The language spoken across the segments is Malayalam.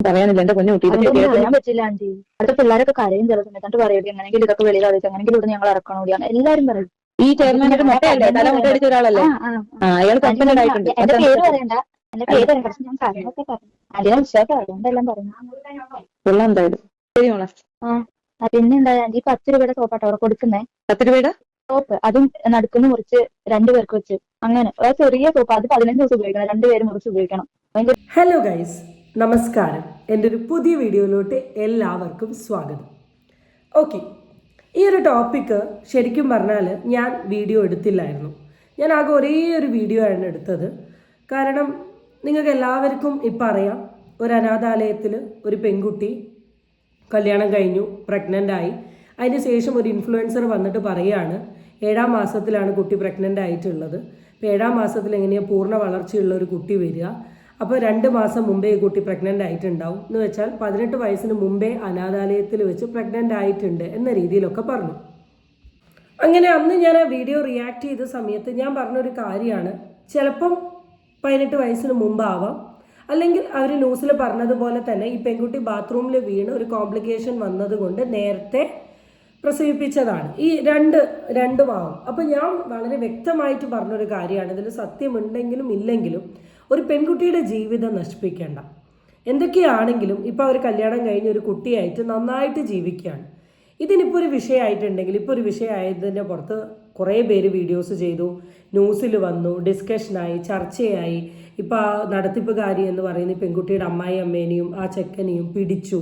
പറയാനില്ല എന്റെ പൊന്നു കുട്ടി. പറയാൻ പറ്റില്ല ആന്റി. അടുത്ത പിള്ളേരൊക്കെ കരയും ചില സമയത്ത്. എന്നിട്ട് പറയും എങ്ങനെയെങ്കിലും ഇതൊക്കെ വെളിയിൽ അറിയിച്ചു, എങ്ങനെയെങ്കിലും ഇവിടെ ഞങ്ങൾ ഇറക്കണോടിയാണ് എല്ലാരും പറയും. ഈ ചെയർമാനൊക്കെ മുട്ടയല്ലേ, തല മുട്ടയടിച്ച ഒരാളല്ലേ? അയാൾ സസ്പെൻഡ് ആയിട്ടുണ്ട്. എന്റെ പേര് പറയണ്ട, എന്റെ പേര് പറയണ്ട, പക്ഷെ ഞാൻ കാര്യങ്ങളൊക്കെ പറഞ്ഞു. അതിനെ വിശ്വാസം അതുകൊണ്ടെല്ലാം പറഞ്ഞു. കൊള്ളാം എന്തായാലും. ശരി മോളെ. പിന്നെ എന്താ ആന്റി, 10 രൂപയുടെ സോപ്പാട്ടോ അവിടെ കൊടുക്കുന്നേ. 10 രൂപയുടെ സോപ്പ്, അതും നടുക്കുന്ന മുറിച്ച് 2 പേർക്ക് വെച്ച്. അങ്ങനെ ചെറിയ സോപ്പ്, അത് 15 ദിവസം ഉപയോഗിക്കണം, 2 പേര് മുറിച്ച് ഉപയോഗിക്കണം. ഹലോ ഗൈസ്, നമസ്കാരം. എൻ്റെ ഒരു പുതിയ വീഡിയോയിലോട്ട് എല്ലാവർക്കും സ്വാഗതം. ഓക്കെ, ഈ ഒരു ടോപ്പിക്ക് ശരിക്കും പറഞ്ഞാൽ ഞാൻ വീഡിയോ എടുത്തില്ലായിരുന്നു. ഞാൻ ആകെ ഒരേ ഒരു വീഡിയോ ആണ് എടുത്തത്. കാരണം നിങ്ങൾക്ക് എല്ലാവർക്കും ഇപ്പം അറിയാം, ഒരു അനാഥാലയത്തിൽ ഒരു പെൺകുട്ടി കല്യാണം കഴിഞ്ഞു, പ്രഗ്നൻ്റ് ആയി. അതിന് ശേഷം ഒരു ഇൻഫ്ലുവൻസർ വന്നിട്ട് പറയുകയാണ് 7ാം മാസത്തിലാണ് കുട്ടി പ്രഗ്നൻ്റ് ആയിട്ടുള്ളത്. അപ്പോൾ 7ാം മാസത്തിൽ എങ്ങനെയാണ് പൂർണ്ണ വളർച്ചയുള്ള ഒരു കുട്ടി വരിക? അപ്പോൾ 2 മാസം മുമ്പേ ഈ കുട്ടി പ്രഗ്നൻ്റ് ആയിട്ടുണ്ടാവും എന്ന് വെച്ചാൽ 18 വയസ്സിന് മുമ്പേ അനാഥാലയത്തിൽ വെച്ച് പ്രഗ്നൻ്റ് ആയിട്ടുണ്ട് എന്ന രീതിയിലൊക്കെ പറഞ്ഞു. അങ്ങനെ അന്ന് ഞാൻ ആ വീഡിയോ റിയാക്ട് ചെയ്ത സമയത്ത് ഞാൻ പറഞ്ഞൊരു കാര്യമാണ്, ചിലപ്പം 18 വയസ്സിന് മുമ്പാവാം, അല്ലെങ്കിൽ അവർ ന്യൂസിൽ പറഞ്ഞതുപോലെ തന്നെ ഈ പെൺകുട്ടി ബാത്റൂമിൽ വീണ് ഒരു കോംപ്ലിക്കേഷൻ വന്നതുകൊണ്ട് നേരത്തെ പ്രസവിപ്പിച്ചതാണ്. ഈ രണ്ടും ആവും. അപ്പോൾ ഞാൻ വളരെ വ്യക്തമായിട്ട് പറഞ്ഞൊരു കാര്യമാണ്, ഇതിൽ സത്യമുണ്ടെങ്കിലും ഇല്ലെങ്കിലും ഒരു പെൺകുട്ടിയുടെ ജീവിതം നശിപ്പിക്കേണ്ട. എന്തൊക്കെയാണെങ്കിലും ഇപ്പോൾ അവർ കല്യാണം കഴിഞ്ഞ് ഒരു കുട്ടിയായിട്ട് നന്നായിട്ട് ജീവിക്കുകയാണ്. ഇതിനിപ്പോൾ ഒരു വിഷയമായിട്ടുണ്ടെങ്കിൽ, ഇപ്പോൾ ഒരു വിഷയമായതിൻ്റെ പുറത്ത് കുറേ പേര് വീഡിയോസ് ചെയ്തു, ന്യൂസിൽ വന്നു, ഡിസ്കഷനായി, ചർച്ചയായി. ഇപ്പോൾ ആ നടത്തിപ്പുകാരി എന്ന് പറയുന്ന പെൺകുട്ടിയുടെ അമ്മേനെയും ആ ചെക്കനെയും പിടിച്ചു.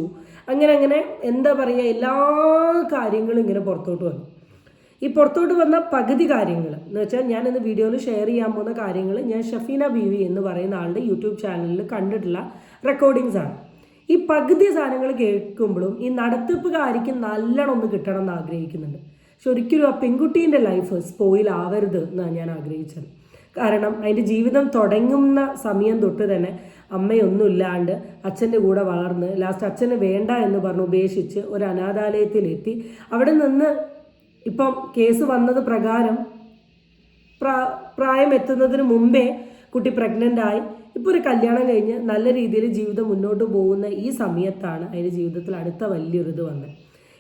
അങ്ങനെ എന്താ പറയുക, എല്ലാ കാര്യങ്ങളും ഇങ്ങനെ പുറത്തോട്ട് വന്നു. ഈ പുറത്തോട്ട് വന്ന പകുതി കാര്യങ്ങൾ എന്ന് വെച്ചാൽ ഞാൻ ഇന്ന് വീഡിയോയിൽ ഷെയർ ചെയ്യാൻ പോകുന്ന കാര്യങ്ങൾ ഞാൻ ഷഫീന ബീവി എന്ന് പറയുന്ന ആളുടെ യൂട്യൂബ് ചാനലിൽ കണ്ടിട്ടുള്ള റെക്കോർഡിങ്സ് ആണ്. ഈ പകുതി സാധനങ്ങൾ കേൾക്കുമ്പോഴും ഈ നടത്തിപ്പുകാരിക്ക് നല്ലോണം ഒന്ന് കിട്ടണം എന്ന് ആഗ്രഹിക്കുന്നുണ്ട്. പക്ഷെ ഒരിക്കലും ആ പെൺകുട്ടീൻ്റെ ലൈഫ് സ്പോയിൽ ആവരുത് എന്നാണ് ഞാൻ ആഗ്രഹിച്ചത്. കാരണം അതിൻ്റെ ജീവിതം തുടങ്ങുന്ന സമയം തൊട്ട് തന്നെ അമ്മയൊന്നുമില്ലാണ്ട് അച്ഛൻ്റെ കൂടെ വളർന്ന് ലാസ്റ്റ് അച്ഛന് വേണ്ട എന്ന് പറഞ്ഞ് ഉപേക്ഷിച്ച് ഒരു അനാഥാലയത്തിലെത്തി. അവിടെ നിന്ന് ഇപ്പം കേസ് വന്നത് പ്രകാരം പ്രായം എത്തുന്നതിന് മുമ്പേ കുട്ടി പ്രഗ്നൻ്റ് ആയി. ഇപ്പോൾ ഒരു കല്യാണം കഴിഞ്ഞ് നല്ല രീതിയിൽ ജീവിതം മുന്നോട്ട് പോകുന്ന ഈ സമയത്താണ് അതിൻ്റെ ജീവിതത്തിൽ അടുത്ത വലിയൊരു ഇത് വന്നത്.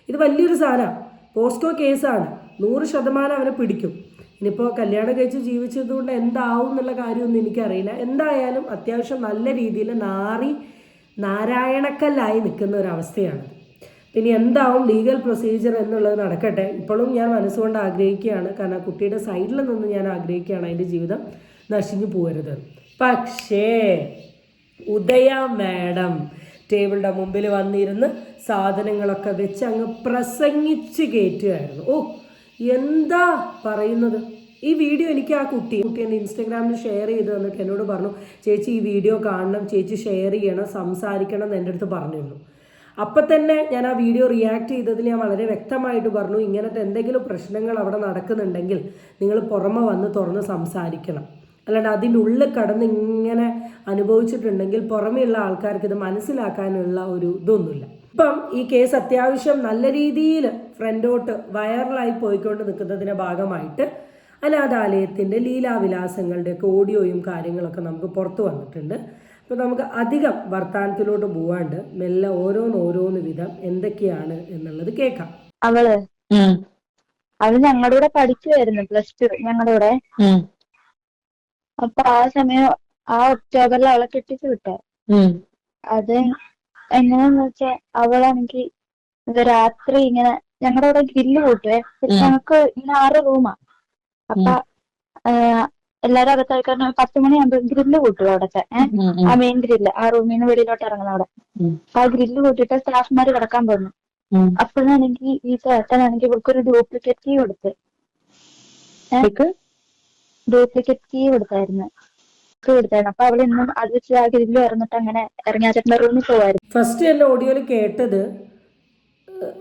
ഇത് വലിയൊരു സാധനമാണ്, പോസ്കോ കേസാണ്, 100% അവനെ പിടിക്കും. ഇനിയിപ്പോൾ കല്യാണം കഴിച്ച് ജീവിച്ചതുകൊണ്ട് എന്താവും എന്നുള്ള കാര്യമൊന്നും എനിക്കറിയില്ല. എന്തായാലും അത്യാവശ്യം നല്ല രീതിയിൽ നാരായണക്കല്ലായി നിൽക്കുന്ന ഒരവസ്ഥയാണ്. ഇനി എന്താവും ലീഗൽ പ്രൊസീജിയർ എന്നുള്ളത് നടക്കട്ടെ. ഇപ്പോഴും ഞാൻ മനസ്സുകൊണ്ട് ആഗ്രഹിക്കുകയാണ്, കാരണം കുട്ടിയുടെ സൈഡിൽ നിന്ന് ഞാൻ ആഗ്രഹിക്കുകയാണ് അതിൻ്റെ ജീവിതം നശിഞ്ഞു പോകരുത്. പക്ഷേ ഉദയ മാഡം ടേബിളിൻ്റെ മുമ്പിൽ വന്നിരുന്ന് സാധനങ്ങളൊക്കെ വെച്ച് അങ്ങ് പ്രസംഗിച്ച് കയറ്റുമായിരുന്നു. ഓ, എന്താ പറയുന്നത്! ഈ വീഡിയോ എനിക്ക് ആ കുട്ടി എൻ്റെ ഇൻസ്റ്റാഗ്രാമിൽ ഷെയർ ചെയ്ത് തന്നിട്ട് എന്നോട് പറഞ്ഞു, ചേച്ചി ഈ വീഡിയോ കാണണം, ചേച്ചി ഷെയർ ചെയ്യണം, സംസാരിക്കണം എന്ന് എൻ്റെ അടുത്ത് പറഞ്ഞിരുന്നു. അപ്പം തന്നെ ഞാൻ ആ വീഡിയോ റിയാക്ട് ചെയ്തതിൽ ഞാൻ വളരെ വ്യക്തമായിട്ട് പറഞ്ഞു, ഇങ്ങനത്തെ എന്തെങ്കിലും പ്രശ്നങ്ങൾ അവിടെ നടക്കുന്നുണ്ടെങ്കിൽ നിങ്ങൾ പുറമെ വന്ന് തുറന്ന് സംസാരിക്കണം. അല്ലാണ്ട് അതിൻ്റെ ഉള്ളിൽ കടന്ന് ഇങ്ങനെ അനുഭവിച്ചിട്ടുണ്ടെങ്കിൽ പുറമെയുള്ള ആൾക്കാർക്ക് ഇത് മനസ്സിലാക്കാനുള്ള ഒരു ഇതൊന്നുമില്ല. ഇപ്പം ഈ കേസ് അത്യാവശ്യം നല്ല രീതിയിൽ ഫ്രണ്ടോട്ട് വൈറലായി പോയിക്കൊണ്ട് നിൽക്കുന്നതിൻ്റെ ഭാഗമായിട്ട് അനാഥാലയത്തിൻ്റെ ലീലാവിലാസങ്ങളുടെയൊക്കെ ഓഡിയോയും കാര്യങ്ങളൊക്കെ നമുക്ക് പുറത്തു വന്നിട്ടുണ്ട്. അപ്പോൾ നമുക്ക് അധികം വർത്താനത്തിലോട്ട് പോവാണ്ട് മെല്ലെ ഓരോന്ന് വിധം എന്തൊക്കെയാണ് എന്നുള്ളത് കേൾക്കാം. അവള് ഞങ്ങളുടെ കൂടെ പഠിക്കുമായിരുന്നു, +2 ഞങ്ങളുടെ കൂടെ. അപ്പൊ ആ സമയം ആ ഒക്ടോബറിൽ അവളെ കെട്ടിച്ചു വിട്ടെ. അത് എങ്ങനെയാന്ന് വെച്ചാ, അവളാണെങ്കിൽ രാത്രി ഇങ്ങനെ ഞങ്ങളുടെ അവിടെ ഗ്രില്ല് കൂട്ടുവേ. ഞങ്ങൾക്ക് ഇങ്ങനെ 6 റൂമാ. അപ്പൊ എല്ലാരും അകത്തായി, കാരണം 10 മണിയാകുമ്പോ ഗ്രില്ല് കൂട്ടുക അവിടത്തെ. ആ മെയിൻ ഗ്രില്ല്, ആ റൂമിൽ നിന്ന് വെളിയിലോട്ട് ഇറങ്ങുന്ന അവിടെ. ആ ഗ്രില്ല് കൂട്ടിയിട്ട് സ്റ്റാഫ്മാര് കിടക്കാൻ പോകുന്നു. അപ്പോഴാണെങ്കിൽ ഈ ചേട്ടനാണെങ്കിൽ ഇവർക്കൊരു ഡ്യൂപ്ലിക്കേറ്റ് കീ കൊടുത്തായിരുന്നു. അപ്പൊ അവൾ ഇന്നും അത് വെച്ച് ആ ഗ്രില്ല് തുറന്നിട്ട് അങ്ങനെ ഇറങ്ങി ആ ചേട്ടന്റെ റൂമിൽ പോവായിരുന്നു. ഫസ്റ്റ് എന്റെ ഓഡിയോയിൽ കേട്ടത്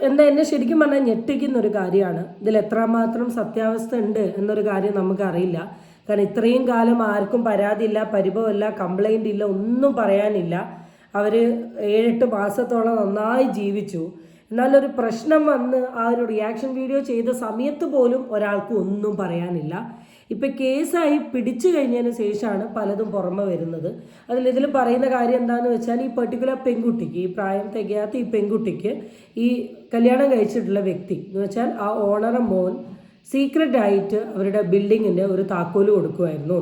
എന്താ, എന്നെ ശരിക്കും പറഞ്ഞാൽ ഞെട്ടിക്കുന്ന ഒരു കാര്യമാണ്. ഇതിൽ എത്രമാത്രം സത്യാവസ്ഥ ഉണ്ട് എന്നൊരു കാര്യം നമുക്കറിയില്ല. കാരണം ഇത്രയും കാലം ആർക്കും പരാതിയില്ല, പരിഭവമില്ല, കംപ്ലൈൻ്റ് ഇല്ല, ഒന്നും പറയാനില്ല. അവർ 7-8 മാസത്തോളം നന്നായി ജീവിച്ചു. എന്നാലൊരു പ്രശ്നം വന്ന് ആ ഒരു റിയാക്ഷൻ വീഡിയോ ചെയ്ത സമയത്ത് പോലും ഒരാൾക്കും ഒന്നും പറയാനില്ല. ഇപ്പം കേസായി പിടിച്ചു കഴിഞ്ഞതിന് ശേഷമാണ് പലതും പുറമെ വരുന്നത്. ഇതിൽ പറയുന്ന കാര്യം എന്താണെന്ന് വെച്ചാൽ ഈ പെർട്ടിക്കുലർ പെൺകുട്ടിക്ക്, ഈ പ്രായം തികയാത്ത ഈ പെൺകുട്ടിക്ക് ഈ കല്യാണം കഴിച്ചിട്ടുള്ള വ്യക്തി എന്ന് വെച്ചാൽ ആ ഓണറെ മോൻ സീക്രട്ട് ആയിട്ട് അവരുടെ ബിൽഡിങ്ങിൻ്റെ ഒരു താക്കോല് കൊടുക്കുമായിരുന്നു.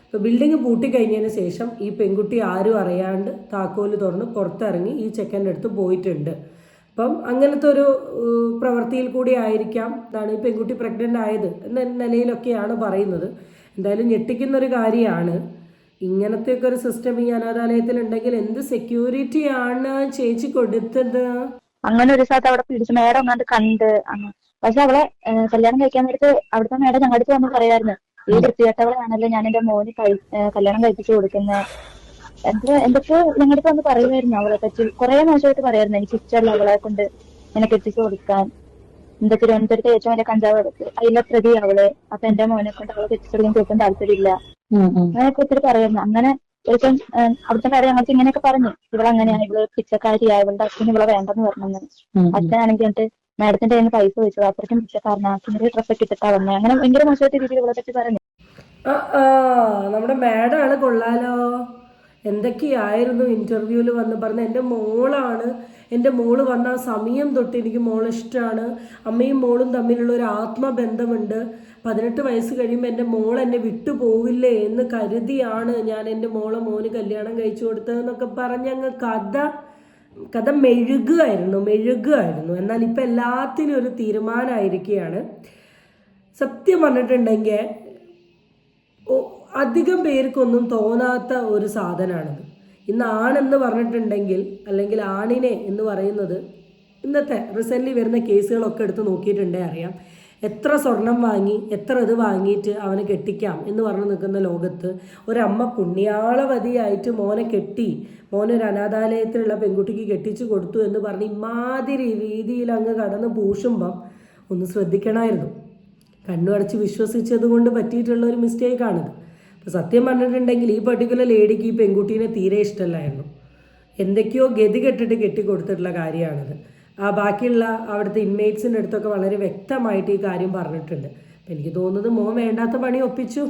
അപ്പോൾ ബിൽഡിങ് പൂട്ടിക്കഴിഞ്ഞതിന് ശേഷം ഈ പെൺകുട്ടി ആരും അറിയാണ്ട് താക്കോല് തുറന്ന് പുറത്തിറങ്ങി ഈ ചെക്കൻ്റെ അടുത്ത് പോയിട്ടുണ്ട്. അപ്പം അങ്ങനത്തെ ഒരു പ്രവൃത്തിയിൽ കൂടി ആയിരിക്കാം ഇതാണ് ഈ പെൺകുട്ടി പ്രഗ്നൻ്റ് ആയത് എന്ന നിലയിലൊക്കെയാണ് പറയുന്നത്. എന്തായാലും ഞെട്ടിക്കുന്നൊരു കാര്യമാണ്. ഇങ്ങനത്തെയൊക്കെ ഒരു സിസ്റ്റം ഈ അനാഥാലയത്തിൽ ഉണ്ടെങ്കിൽ എന്ത് സെക്യൂരിറ്റിയാണ് ചേച്ചി കൊടുത്തത്. അങ്ങനെ ഒരു സ്ഥലത്ത് അവിടെ പിടിച്ചു മേഡം അങ്ങാണ്ട് കണ്ട്. പക്ഷെ അവളെ കല്യാണം കഴിക്കാൻ നേരത്ത് അവിടുത്തെ മേഡം ഞങ്ങളുടെ അടുത്ത് വന്ന് പറയായിരുന്നു, ഈ വൃത്തികെട്ടവളാണല്ലോ ഞാൻ എന്റെ മോന് കല്യാണം കഴിപ്പിച്ചു കൊടുക്കുന്നത്. എന്തൊക്കെ ഞങ്ങളുടെ വന്ന് പറയുമായിരുന്നു അവളെ പറ്റി. കുറെ മോശമായിട്ട് പറയായിരുന്നു. എനിക്ക് ഇഷ്ടമല്ല അവളെ കൊണ്ട് എന്നെ കെട്ടിച്ചു കൊടുക്കാൻ. എന്തൊക്കെ തിരുവനന്തപുരത്ത് ഏറ്റവും വലിയ കഞ്ചാവ് എടുത്ത് അതിലെ പ്രതി അവള്. അപ്പൊ എന്റെ മോനെ കൊണ്ട് അവളെ കെട്ടിച്ചെടുക്കാൻ കേൾക്കാൻ താല്പര്യമില്ല. അങ്ങനെയൊക്കെ ഒത്തിരി പറയുന്നു. അങ്ങനെ ഒരിക്കലും അവിടുത്തെ കാര്യം ഞങ്ങൾക്ക് ഇങ്ങനെയൊക്കെ പറഞ്ഞു, ഇവളങ്ങനെയാണ്, ഇവള് പിച്ചക്കാരിയായ, ഇവളുടെ അച്ഛന് ഇവളെ വേണ്ടെന്ന് പറഞ്ഞു. അച്ഛനാണെങ്കിൽ എന്നിട്ട് മാഡത്തിന്റെ കയ്യിൽ നിന്ന് പൈസ ചോദിച്ചത്, അത്രയ്ക്കും പിച്ചക്കാരനാ, അച്ഛനൊരു ഡ്രസ്സൊക്കെ ഇട്ടിട്ടാ വന്നത്. അങ്ങനെ ഭയങ്കര മോശമായിട്ട് രീതിയിൽ ഇവളെ പറ്റി പറഞ്ഞു. നമ്മുടെ മാഡമാണ് കൊള്ളാലോ. എന്തൊക്കെയായിരുന്നു ഇന്റർവ്യൂവിൽ വന്ന് പറഞ്ഞ, എൻ്റെ മോള് വന്ന ആ സമയം തൊട്ട് എനിക്ക് മോളെ ഇഷ്ടമാണ്, അമ്മയും മോളും തമ്മിലുള്ള ഒരു ആത്മബന്ധമുണ്ട്, 18 വയസ്സ് കഴിയുമ്പോൾ എൻ്റെ മോൾ എന്നെ വിട്ടുപോകില്ലേ എന്ന് കരുതിയാണ് ഞാൻ എൻ്റെ മോന് കല്യാണം കഴിച്ചു കൊടുത്തതെന്നൊക്കെ പറഞ്ഞങ്ങ് കഥ മെഴുകുമായിരുന്നു. എന്നാൽ ഇപ്പം എല്ലാത്തിനും ഒരു തീരുമാനമായിരിക്കുകയാണ്. സത്യം പറഞ്ഞിട്ടുണ്ടെങ്കിൽ അധികം പേർക്കൊന്നും തോന്നാത്ത ഒരു സാധനമാണിത്. ഇന്ന് ആണെന്ന് പറഞ്ഞിട്ടുണ്ടെങ്കിൽ, അല്ലെങ്കിൽ ആണിനെ എന്ന് പറയുന്നത്, ഇന്നത്തെ റീസെൻ്റ്ലി വരുന്ന കേസുകളൊക്കെ എടുത്ത് നോക്കിയിട്ടുണ്ടെങ്കിൽ അറിയാം, എത്ര സ്വർണം വാങ്ങി എത്ര ഇത് വാങ്ങിയിട്ട് അവനെ കെട്ടിക്കാം എന്ന് പറഞ്ഞു നിൽക്കുന്ന ലോകത്ത് ഒരമ്മ പുണ്യാളവതിയായിട്ട് മോനൊരു അനാഥാലയത്തിലുള്ള പെൺകുട്ടിക്ക് കെട്ടിച്ചു കൊടുത്തു എന്ന് പറഞ്ഞ് ഇമാതിരി രീതിയിൽ അങ്ങ് കടന്ന് പൂശുമ്പം ഒന്ന് ശ്രദ്ധിക്കണമായിരുന്നു. കണ്ണുടച്ച് വിശ്വസിച്ചത് കൊണ്ട് പറ്റിയിട്ടുള്ള ഒരു മിസ്റ്റേക്കാണിത്. അപ്പോൾ സത്യം പറഞ്ഞിട്ടുണ്ടെങ്കിൽ ഈ പർട്ടിക്കുലർ ലേഡിക്ക് ഈ പെൺകുട്ടീനെ തീരെ ഇഷ്ടമല്ലായിരുന്നു. എന്തൊക്കെയോ ഗതി കെട്ടിട്ട് കെട്ടിക്കൊടുത്തിട്ടുള്ള കാര്യമാണിത്. ബാക്കിയുള്ള അവിടുത്തെ ഇൻമേറ്റ്സിൻ്റെ അടുത്തൊക്കെ വളരെ വ്യക്തമായിട്ട് ഈ കാര്യം പറഞ്ഞിട്ടുണ്ട്. അപ്പം എനിക്ക് തോന്നുന്നത് മോൻ വേണ്ടാത്ത പണി ഒപ്പിച്ചു.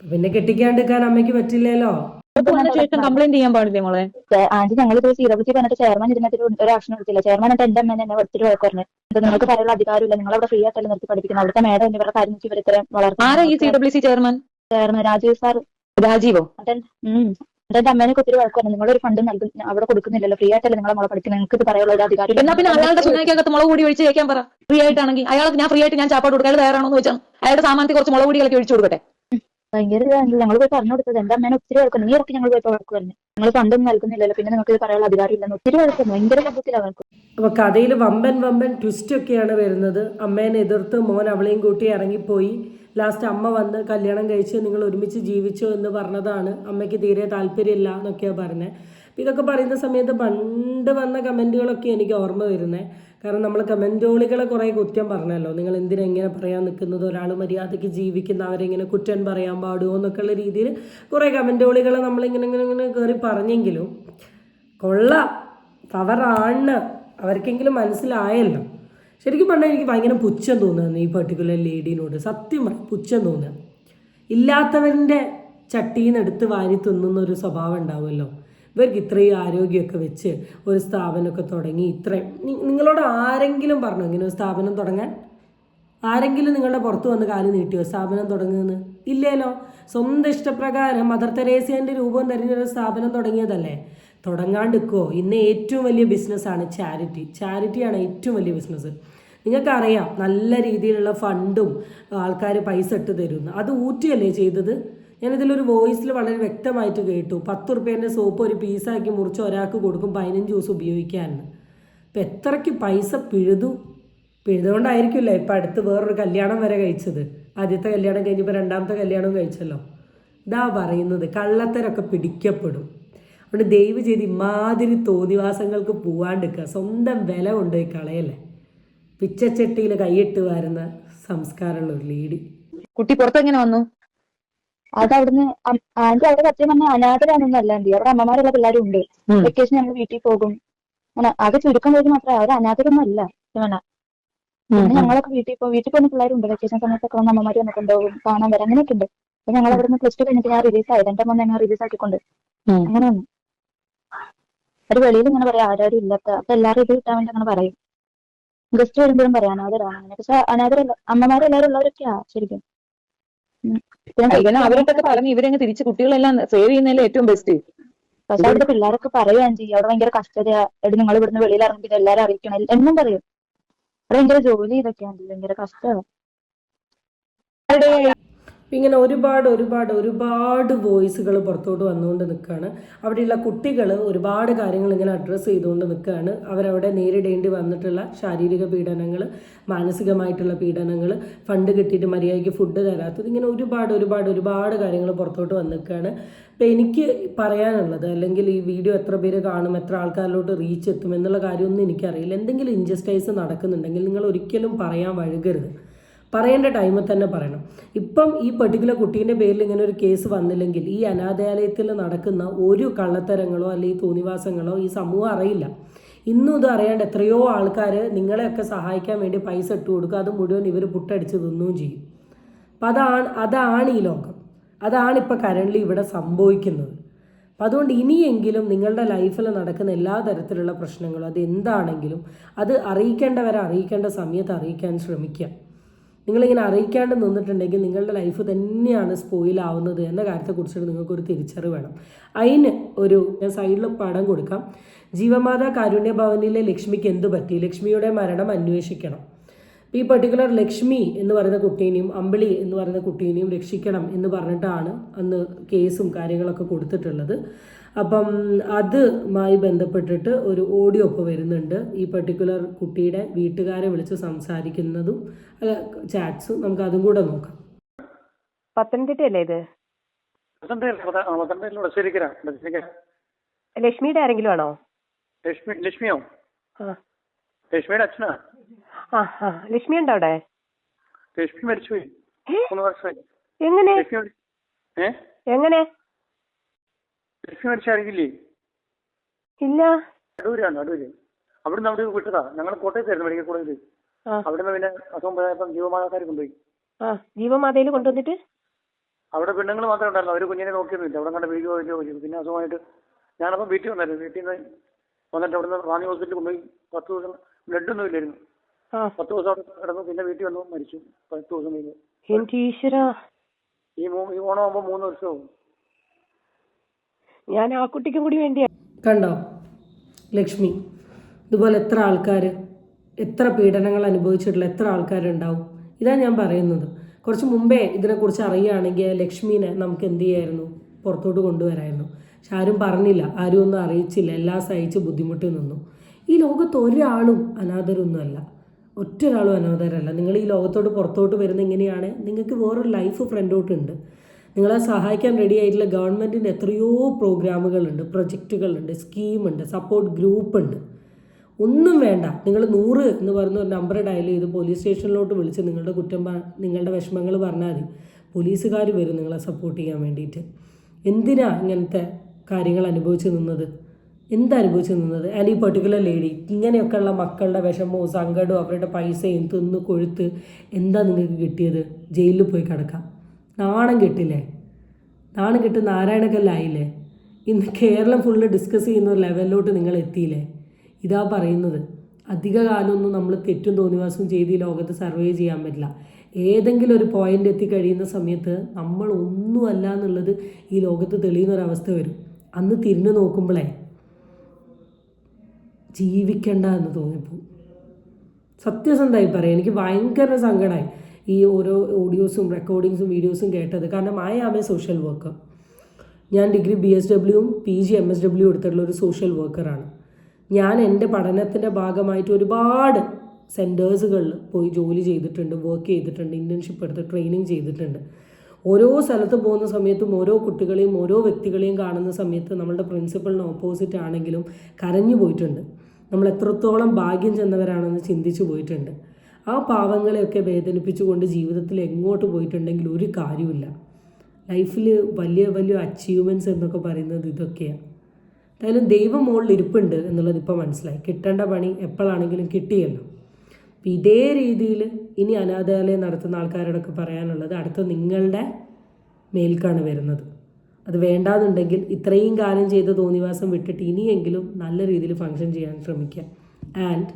അപ്പം പിന്നെ കെട്ടിക്കാണ്ടിരിക്കാൻ അമ്മയ്ക്ക് പറ്റില്ലല്ലോ. കംപ്ലൈന്റ് ചെയ്യാൻ പാടില്ലേ മോളെ? ആന്റി ഞങ്ങൾ CWC പറഞ്ഞിട്ട് ചെയർമാൻ ഇരുന്നിട്ട് ഒരു ആക്ഷൻ എടുത്തില്ല. ചെയർമാൻ എന്നിട്ട് എന്റെ അമ്മേനെ എന്നെ എടുത്തിട്ട് പറഞ്ഞു, നിങ്ങൾക്ക് പറയാനുള്ള അധികാരമില്ല, നിങ്ങളവിടെ ഫ്രീ ആയിട്ടല്ല നിർത്തി പഠിക്കുന്നത്, അവിടുത്തെ മേഡം എന്നിവരുടെ കാര്യം ഇവർ ഇത്രയും വളർത്തും. ഈ CWC ചെയർമാൻ രാജീവ് സാർ. രാജീവോ? എന്റെ അമ്മേനെ ഒത്തിരി വഴക്കുണ്ട്, നിങ്ങളൊരു ഫണ്ട് അവിടെ കൊടുക്കുന്നില്ലല്ലോ, ഫ്രീ ആയിട്ടല്ലേ നിങ്ങളെ മോളെ പഠിക്കുന്നത്, നിങ്ങൾക്ക് ഇത് പറയാനുള്ള ഒരു അധികാരം. എന്നാ പിന്നെ അയാളുടെ സുനാക്കകത്ത് മുളക് പൊടി ഒഴിച്ച് കഴിക്കാൻ പറ. ഫ്രീ ആയിട്ടാണെങ്കിൽ അയാൾക്ക് ഞാൻ ഫ്രീ ആയിട്ട് ഞാൻ ചാപ്പാട് കൊടുക്കാൻ തയ്യാറാണോ വെച്ചാൽ അയാളുടെ സാമാനത്തിൽ കുറച്ച് മുളക് പൊടികളൊക്കെ ഒഴിച്ചു കൊടുക്കട്ടെ. ഭയങ്കര ഞങ്ങൾ പോയി പറഞ്ഞു കൊടുത്തത്. എന്റെ അമ്മേനെ ഒത്തിരി വഴക്കുന്നു, നീ ഇറക്കി ഞങ്ങൾ പോയി വഴക്ക് പറഞ്ഞു, നിങ്ങൾ ഫണ്ടൊന്നും നൽകുന്നില്ലല്ലോ, പിന്നെ നിങ്ങൾക്ക് ഇത് പറയാനുള്ള അധികാരം ഇല്ലെന്ന് ഒത്തിരി വഴക്കുന്നു. ഭയങ്കര ശബ്ദത്തിലാണ് വഴക്കും. അപ്പോൾ കഥയിൽ വമ്പൻ ട്വിസ്റ്റ് ഒക്കെയാണ് വരുന്നത്. അമ്മേനെ എതിർത്ത് മോൻ അവളെയും കൂട്ടി ഇറങ്ങിപ്പോയി. ലാസ്റ്റ് അമ്മ വന്ന് കല്യാണം കഴിച്ച് നിങ്ങൾ ഒരുമിച്ച് ജീവിച്ചോ എന്ന് പറഞ്ഞതാണ്. അമ്മയ്ക്ക് തീരെ താല്പര്യമില്ല എന്നൊക്കെയാണ് പറഞ്ഞത്. അപ്പോൾ ഇതൊക്കെ പറയുന്ന സമയത്ത് പണ്ട് വന്ന കമൻറ്റുകളൊക്കെ എനിക്ക് ഓർമ്മ വരുന്നത്. കാരണം നമ്മൾ കമൻറ്റോളികളെ കുറേ കുറ്റം പറഞ്ഞല്ലോ, നിങ്ങൾ എന്തിനാ ഇങ്ങനെ പറയാൻ നിൽക്കുന്നത്, ഒരാൾ മര്യാദയ്ക്ക് ജീവിക്കുന്നവരെങ്ങനെ കുറ്റം പറയാൻ പാടുമോ എന്നൊക്കെയുള്ള രീതിയിൽ കുറേ കമൻറ്റോളികളെ നമ്മളിങ്ങനെ കയറി പറഞ്ഞെങ്കിലും കൊള്ളാം, പവറാണ്, അവർക്കെങ്കിലും മനസ്സിലായല്ലോ. ശരിക്കും പറഞ്ഞാൽ എനിക്ക് ഭയങ്കര പുച്ഛം തോന്നുന്നു ഈ പെർട്ടിക്കുലർ ലേഡീനോട്. സത്യം പുച്ഛം തോന്നുക. ഇല്ലാത്തവൻ്റെ ചട്ടിയിൽ നിന്ന് എടുത്ത് വാരി തിന്നുന്ന ഒരു സ്വഭാവം ഉണ്ടാവുമല്ലോ. ഇവർക്ക് ഇത്രയും ആരോഗ്യമൊക്കെ വെച്ച് ഒരു സ്ഥാപനമൊക്കെ തുടങ്ങി ഇത്രയും, നിങ്ങളോട് ആരെങ്കിലും പറഞ്ഞോ ഇങ്ങനെ ഒരു സ്ഥാപനം തുടങ്ങാൻ? ആരെങ്കിലും നിങ്ങളുടെ പുറത്ത് വന്ന് കാല് നീട്ടിയോ സ്ഥാപനം തുടങ്ങുമെന്ന്? ഇല്ലല്ലോ. സ്വന്തം ഇഷ്ടപ്രകാരം മദർ തെരേസേൻ്റെ രൂപം തരുന്നൊരു സ്ഥാപനം തുടങ്ങിയതല്ലേ. തുടങ്ങാണ്ടിരിക്കുമോ? ഇന്ന് ഏറ്റവും വലിയ ബിസിനസ്സാണ് ചാരിറ്റിയാണ് ഏറ്റവും വലിയ ബിസിനസ്. നിങ്ങൾക്കറിയാം, നല്ല രീതിയിലുള്ള ഫണ്ടും ആൾക്കാർ പൈസ ഇട്ട് തരുന്നു. അത് ഊറ്റിയല്ലേ ചെയ്തത്? ഞാനിതിലൊരു വോയിസിൽ വളരെ വ്യക്തമായിട്ട് കേട്ടു. 10 റുപ്യേൻ്റെ സോപ്പ് ഒരു പീസാക്കി മുറിച്ച് ഒരാൾക്ക് കൊടുക്കും, 15 ദിവസം ഉപയോഗിക്കാമെന്ന്. ഇപ്പം എത്രയ്ക്ക് പൈസ പിഴുതുകൊണ്ടായിരിക്കില്ല ഇപ്പം അടുത്ത് വേറൊരു കല്യാണം വരെ കഴിച്ചത്. ആദ്യത്തെ കല്യാണം കഴിഞ്ഞപ്പോൾ രണ്ടാമത്തെ കല്യാണവും കഴിച്ചല്ലോ. ഇതാ പറയുന്നത്, കള്ളത്തരൊക്കെ പിടിക്കപ്പെടും. അതുകൊണ്ട് ദയവ് ചെയ്ത് ഇമാതിരി തോന്നിവാസങ്ങൾക്ക് പോവാണ്ടിരിക്കുക. സ്വന്തം വില കൊണ്ടുപോയി കളയല്ലേ. പിച്ചച്ചട്ടിയിൽ കൈയിട്ട് വരുന്ന സംസ്കാരമുള്ള ഒരു ലേഡി. കുട്ടി പുറത്തെങ്ങനെ വന്നു? അത് അവിടുന്ന് ആന്റി അവിടെ സത്യം പറഞ്ഞാൽ അനാഥരാണെന്നല്ല ആന്റി, അവിടെ അമ്മമാരുള്ള പിള്ളേരും ഉണ്ട്. വെക്കേഷൻ ഞങ്ങൾ വീട്ടിൽ പോകും. ആകെ ചുരുക്കം പേര് മാത്രമേ, അവർ അനാഥരൊന്നും അല്ല. പിന്നെ ഞങ്ങളൊക്കെ വീട്ടിൽ പോകുന്ന പിള്ളേരുണ്ട്. വെക്കേഷൻ സമയത്തൊക്കെ വന്ന് അമ്മമാര് വന്ന് കൊണ്ടുപോകും, കാണാൻ വരാം, അങ്ങനെയൊക്കെ ഉണ്ട്. അപ്പൊ ഞങ്ങൾ അവിടുന്ന് +2 കഴിഞ്ഞിട്ട് ഞാൻ റിലീസ് ആയത്. എന്റെ അമ്മ എന്നെ റിലീസ് ആക്കിക്കൊണ്ട് അങ്ങനെ വന്നു. ഒരു വെളിയിൽ ഇങ്ങനെ പറയാം ആരും ഇല്ലാത്ത, അപ്പൊ എല്ലാവരും ഇത് കിട്ടാൻ വേണ്ടി അങ്ങനെ പറയും. ഗസ്റ്റ് വരുമ്പോഴും പറയാം അനാഥരാണ് അങ്ങനെ. പക്ഷെ അനാഥരല്ല, അമ്മമാരെല്ലാവരും ഉള്ളവരൊക്കെയാ ശരിക്കും. ഇവനെ അവരൊക്കെ പറഞ്ഞ് ഇവരങ്ങ് തിരിച്ച് കുട്ടികളെല്ലാം സേവ് ചെയ്യുന്നതല്ലേ ഏറ്റവും ബെസ്റ്റ്. പക്ഷെ അവിടുത്തെ പിള്ളേരൊക്കെ പറയുകയും ചെയ്യും അവിടെ ഭയങ്കര കഷ്ടതയാ, എടി നിങ്ങൾ ഇവിടുന്ന് വെളിയിൽ ഇറങ്ങിയിട്ട് എല്ലാരും അറിയിക്കണം എന്നും പറയും. അവിടെ ഭയങ്കര ജോലി ഇതൊക്കെയാണ്, ഭയങ്കര കഷ്ടമാണ്. ഇങ്ങനെ ഒരുപാട് വോയിസുകൾ പുറത്തോട്ട് വന്നുകൊണ്ട് നിൽക്കുകയാണ്. അവിടെയുള്ള കുട്ടികൾ ഒരുപാട് കാര്യങ്ങൾ ഇങ്ങനെ അഡ്രസ്സ് ചെയ്തുകൊണ്ട് നിൽക്കുകയാണ്. അവരവിടെ നേരിടേണ്ടി വന്നിട്ടുള്ള ശാരീരിക പീഡനങ്ങൾ, മാനസികമായിട്ടുള്ള പീഡനങ്ങൾ, ഫണ്ട് കിട്ടിയിട്ട് മര്യാദയ്ക്ക് ഫുഡ് തരാത്തത്, ഇങ്ങനെ ഒരുപാട് കാര്യങ്ങൾ പുറത്തോട്ട് വന്ന് നിൽക്കുകയാണ്. അപ്പോൾ എനിക്ക് പറയാനുള്ളത്, അല്ലെങ്കിൽ ഈ വീഡിയോ എത്ര പേര് കാണും, എത്ര ആൾക്കാരിലോട്ട് റീച്ച് എത്തും എന്നുള്ള കാര്യമൊന്നും എനിക്കറിയില്ല. എന്തെങ്കിലും ഇൻജസ്റ്റിസ് നടക്കുന്നുണ്ടെങ്കിൽ നിങ്ങൾ ഒരിക്കലും പറയാൻ വഴുകരുത്. പറയേണ്ട ടൈമിൽ തന്നെ പറയണം. ഇപ്പം ഈ പെർട്ടിക്കുലർ കുട്ടീൻ്റെ പേരിൽ ഇങ്ങനെ ഒരു കേസ് വന്നില്ലെങ്കിൽ ഈ അനാഥാലയത്തിൽ നടക്കുന്ന ഒരു കള്ളത്തരങ്ങളോ അല്ലെങ്കിൽ തോന്നിവാസങ്ങളോ ഈ സമൂഹം അറിയില്ല. ഇന്നും ഇത് അറിയാണ്ട് എത്രയോ ആൾക്കാർ നിങ്ങളെയൊക്കെ സഹായിക്കാൻ വേണ്ടി പൈസ ഇട്ട് കൊടുക്കുക, അത് മുഴുവൻ ഇവർ പുട്ടടിച്ച് തിന്നുകയും ചെയ്യും. അപ്പം അതാണ് ഈ ലോകം, അതാണിപ്പോൾ കറൻ്റ് ഇവിടെ സംഭവിക്കുന്നത്. അപ്പം അതുകൊണ്ട് ഇനിയെങ്കിലും നിങ്ങളുടെ ലൈഫിൽ നടക്കുന്ന എല്ലാ തരത്തിലുള്ള പ്രശ്നങ്ങളും അത് എന്താണെങ്കിലും അത് അറിയിക്കേണ്ടവരെ അറിയിക്കേണ്ട സമയത്ത് അറിയിക്കാൻ ശ്രമിക്കുക. നിങ്ങളിങ്ങനെ അറിയിക്കാണ്ട് നിന്നിട്ടുണ്ടെങ്കിൽ നിങ്ങളുടെ ലൈഫ് തന്നെയാണ് സ്പോയിലാവുന്നത് എന്ന കാര്യത്തെക്കുറിച്ചിട്ട് നിങ്ങൾക്കൊരു തിരിച്ചറിവ് വേണം. അതിന് ഞാൻ സൈഡിൽ പടം കൊടുക്കാം. ജീവമാതാ കാരുണ്യ ഭവനിലെ ലക്ഷ്മിക്ക് എന്ത് പറ്റി, ലക്ഷ്മിയുടെ മരണം അന്വേഷിക്കണം. ഈ പെർട്ടിക്കുലർ ലക്ഷ്മി എന്ന് പറയുന്ന കുട്ടീനെയും അമ്പിളി എന്ന് പറയുന്ന കുട്ടീനെയും രക്ഷിക്കണം എന്ന് പറഞ്ഞിട്ടാണ് അന്ന് കേസും കാര്യങ്ങളൊക്കെ കൊടുത്തിട്ടുള്ളത്. അപ്പം അതുമായി ബന്ധപ്പെട്ടിട്ട് ഒരു ഓഡിയോ ഇപ്പോൾ വരുന്നുണ്ട്. ഈ പെർട്ടിക്കുലർ കുട്ടിയുടെ വീട്ടുകാരെ വിളിച്ച് സംസാരിക്കുന്നതും ചാറ്റ്സും നമുക്ക് അതും കൂടെ നോക്കാം. പത്തനംതിട്ടയല്ലേ ഇത്? ലക്ഷ്മിയുടെ ആരെങ്കിലും ആണോ? ലക്ഷ്മിയോ? ലക്ഷ്മിയുടെ അച്ഛനാ. ലക്ഷ്മി ഉണ്ടോ അവിടെ? ലക്ഷ്മി മരിച്ചുപോയി 3 വർഷമായി. എങ്ങനെ എങ്ങനെ ലക്ഷ്മി മരിച്ച അറിയില്ലേ? ഇല്ല. അടൂരാണ്, അടൂര്. അവിടുന്ന് അവിടെ വിട്ടതാ. ഞങ്ങൾ കോട്ടയത്തായിരുന്നു മെഡിക്കൽ കോളേജിൽ. അവിടുന്ന് പിന്നെ അസുഖം ജീവമാതാക്കാർ കൊണ്ടുപോയി. ജീവമാതയിൽ കൊണ്ടുവന്നിട്ട് അവിടെ പെണ്ണുങ്ങൾ മാത്രമേ ഉണ്ടായിരുന്നു, അവര് കുഞ്ഞിനെ നോക്കിയൊന്നുമില്ല. അവിടെ കണ്ട വീഡിയോ പിന്നെ അസുഖമായിട്ട് ഞാനപ്പം വീട്ടിൽ വന്നായിരുന്നു. വീട്ടിൽ നിന്ന് വന്നിട്ട് അവിടുന്ന് റാണി ഹോസ്പിറ്റലിൽ കൊണ്ടുപോയി. 10 ദിവസം ബ്ലഡ് ഒന്നും ഇല്ലായിരുന്നു. 10 ദിവസം അവിടെ കിടന്നു. പിന്നെ വീട്ടിൽ വന്നു, മരിച്ചു 10 ദിവസം കഴിഞ്ഞു. ഈ ഓണമാകുമ്പോ 3 വർഷമാവും. ഞാൻ ആ കുട്ടിക്കും കൂടി വേണ്ടിയാ. കണ്ടോ ലക്ഷ്മി? ഇതുപോലെ എത്ര ആൾക്കാർ, എത്ര പീഡനങ്ങൾ അനുഭവിച്ചിട്ടുള്ള എത്ര ആൾക്കാരുണ്ടാവും. ഇതാണ് ഞാൻ പറയുന്നത്. കുറച്ച് മുമ്പേ ഇതിനെക്കുറിച്ച് അറിയുകയാണെങ്കിൽ ലക്ഷ്മീനെ നമുക്ക് എന്ത് ചെയ്യായിരുന്നു, പുറത്തോട്ട് കൊണ്ടുവരായിരുന്നു. പക്ഷെ ആരും പറഞ്ഞില്ല, ആരും ഒന്നും അറിയിച്ചില്ല, എല്ലാം സഹിച്ച് ബുദ്ധിമുട്ടി നിന്നു. ഈ ലോകത്ത് ഒരാളും അനാഥരൊന്നുമല്ല, ഒറ്റൊരാളും അനാഥരല്ല. നിങ്ങൾ ഈ ലോകത്തോട് പുറത്തോട്ട് വരുന്ന എങ്ങനെയാണ്, നിങ്ങൾക്ക് വേറൊരു ലൈഫ് ഫ്രണ്ടോട്ടുണ്ട്. നിങ്ങളെ സഹായിക്കാൻ റെഡി ആയിട്ടുള്ള ഗവൺമെൻറ്റിൻ്റെ എത്രയോ പ്രോഗ്രാമുകളുണ്ട്, പ്രൊജക്റ്റുകളുണ്ട്, സ്കീമുണ്ട്, സപ്പോർട്ട് ഗ്രൂപ്പുണ്ട്. ഒന്നും വേണ്ട, നിങ്ങൾ 100 എന്ന് പറയുന്ന ഒരു നമ്പർ ഡയൽ ചെയ്ത് പോലീസ് സ്റ്റേഷനിലോട്ട് വിളിച്ച് നിങ്ങളുടെ വിഷമങ്ങൾ പറഞ്ഞാൽ മതി. പോലീസുകാർ വരും നിങ്ങളെ സപ്പോർട്ട് ചെയ്യാൻ വേണ്ടിയിട്ട്. എന്തിനാ ഇങ്ങനത്തെ കാര്യങ്ങൾ അനുഭവിച്ച് നിന്നത്, എന്തനുഭവിച്ച് നിന്നത്? ആൻഡ് ഈ പെർട്ടിക്കുലർ ലേഡി ഇങ്ങനെയൊക്കെയുള്ള മക്കളുടെ വിഷമവും സങ്കടവും അവരുടെ പൈസയും തിന്ന് കൊഴുത്ത് എന്താ നിങ്ങൾക്ക് കിട്ടിയത്? ജയിലിൽ പോയി കിടക്കാം. നാണം കെട്ടില്ലേ? നാണം കെട്ട് നാരായണക്കല്ലായില്ലേ? ഇന്ന് കേരളം ഫുള്ള് ഡിസ്കസ് ചെയ്യുന്ന ഒരു ലെവലിലോട്ട് നിങ്ങൾ എത്തിയില്ലേ? ഇതാ പറയുന്നത്. അധിക കാലമൊന്നും നമ്മൾ തെറ്റും തോന്നിവാസവും ചെയ്ത് ഈ ലോകത്ത് സർവൈവ് ചെയ്യാൻ പറ്റില്ല. ഏതെങ്കിലും ഒരു പോയിന്റ് എത്തിക്കഴിയുന്ന സമയത്ത് നമ്മൾ ഒന്നുമല്ല എന്നുള്ളത് ഈ ലോകത്ത് തെളിയുന്നൊരവസ്ഥ വരും. അന്ന് തിരിഞ്ഞു നോക്കുമ്പോഴേ ജീവിക്കണ്ട എന്ന് തോന്നിപ്പോവും. സത്യസന്ധമായി പറയാം, എനിക്ക് ഭയങ്കര സങ്കടമായി ഈ ഓരോ ഓഡിയോസും റെക്കോർഡിങ്സും വീഡിയോസും കേട്ടത്. കാരണം I am a social worker. ഞാൻ ഡിഗ്രി BSWയും PG MSW എടുത്തിട്ടുള്ള ഒരു സോഷ്യൽ വർക്കറാണ്. ഞാൻ എൻ്റെ പഠനത്തിൻ്റെ ഭാഗമായിട്ട് ഒരുപാട് സെൻറ്റേഴ്സുകളിൽ പോയി ജോലി ചെയ്തിട്ടുണ്ട്, വർക്ക് ചെയ്തിട്ടുണ്ട്, ഇൻറ്റേൺഷിപ്പ് എടുത്ത് ട്രെയിനിങ് ചെയ്തിട്ടുണ്ട്. ഓരോ സ്ഥലത്ത് പോകുന്ന സമയത്തും ഓരോ കുട്ടികളെയും ഓരോ വ്യക്തികളെയും കാണുന്ന സമയത്ത് നമ്മളുടെ പ്രിൻസിപ്പളിന് ഓപ്പോസിറ്റ് ആണെങ്കിലും കരഞ്ഞു പോയിട്ടുണ്ട്. നമ്മൾ എത്രത്തോളം ഭാഗ്യം ചെന്നവരാണെന്ന് ചിന്തിച്ചു പോയിട്ടുണ്ട്. ആ പാവങ്ങളെയൊക്കെ വേദനിപ്പിച്ചുകൊണ്ട് ജീവിതത്തിൽ എങ്ങോട്ട് പോയിട്ടുണ്ടെങ്കിൽ ഒരു കാര്യമില്ല. ലൈഫിൽ വലിയ വലിയ അച്ചീവ്മെൻറ്റ്സ് എന്നൊക്കെ പറയുന്നത് ഇതൊക്കെയാണ്. എന്തായാലും ദൈവം മുകളിൽ ഇരിപ്പുണ്ട് എന്നുള്ളത് ഇപ്പോൾ മനസ്സിലായി. കിട്ടേണ്ട പണി എപ്പോഴാണെങ്കിലും കിട്ടിയല്ലോ. അപ്പം ഇതേ രീതിയിൽ ഇനി അനാഥാലയം നടത്തുന്ന ആൾക്കാരോടൊക്കെ പറയാനുള്ളത് അടുത്ത നിങ്ങളുടെ മേൽക്കാണ് വരുന്നത്. അത് വേണ്ടാന്നുണ്ടെങ്കിൽ ഇത്രയും കാലം ചെയ്ത തോന്നിവാസം വിട്ടിട്ട് ഇനിയെങ്കിലും നല്ല രീതിയിൽ ഫങ്ഷൻ ചെയ്യാൻ ശ്രമിക്കുക. ആൻഡ്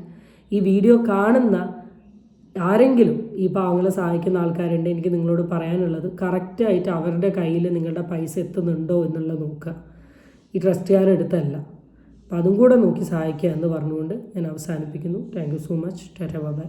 ഈ വീഡിയോ കാണുന്ന ആരെങ്കിലും ഈ പാവങ്ങളെ സഹായിക്കുന്ന ആൾക്കാരുണ്ട്, എനിക്ക് നിങ്ങളോട് പറയാനുള്ളത് കറക്റ്റായിട്ട് അവരുടെ കയ്യിൽ നിങ്ങളുടെ പൈസ എത്തുന്നുണ്ടോ എന്നുള്ളത് നോക്കുക. ഈ ട്രസ്റ്റുകാരെടുത്തല്ല. അപ്പം അതും കൂടെ നോക്കി സഹായിക്കുക എന്ന് പറഞ്ഞുകൊണ്ട് ഞാൻ അവസാനിപ്പിക്കുന്നു. Thank you so much. Tata bye.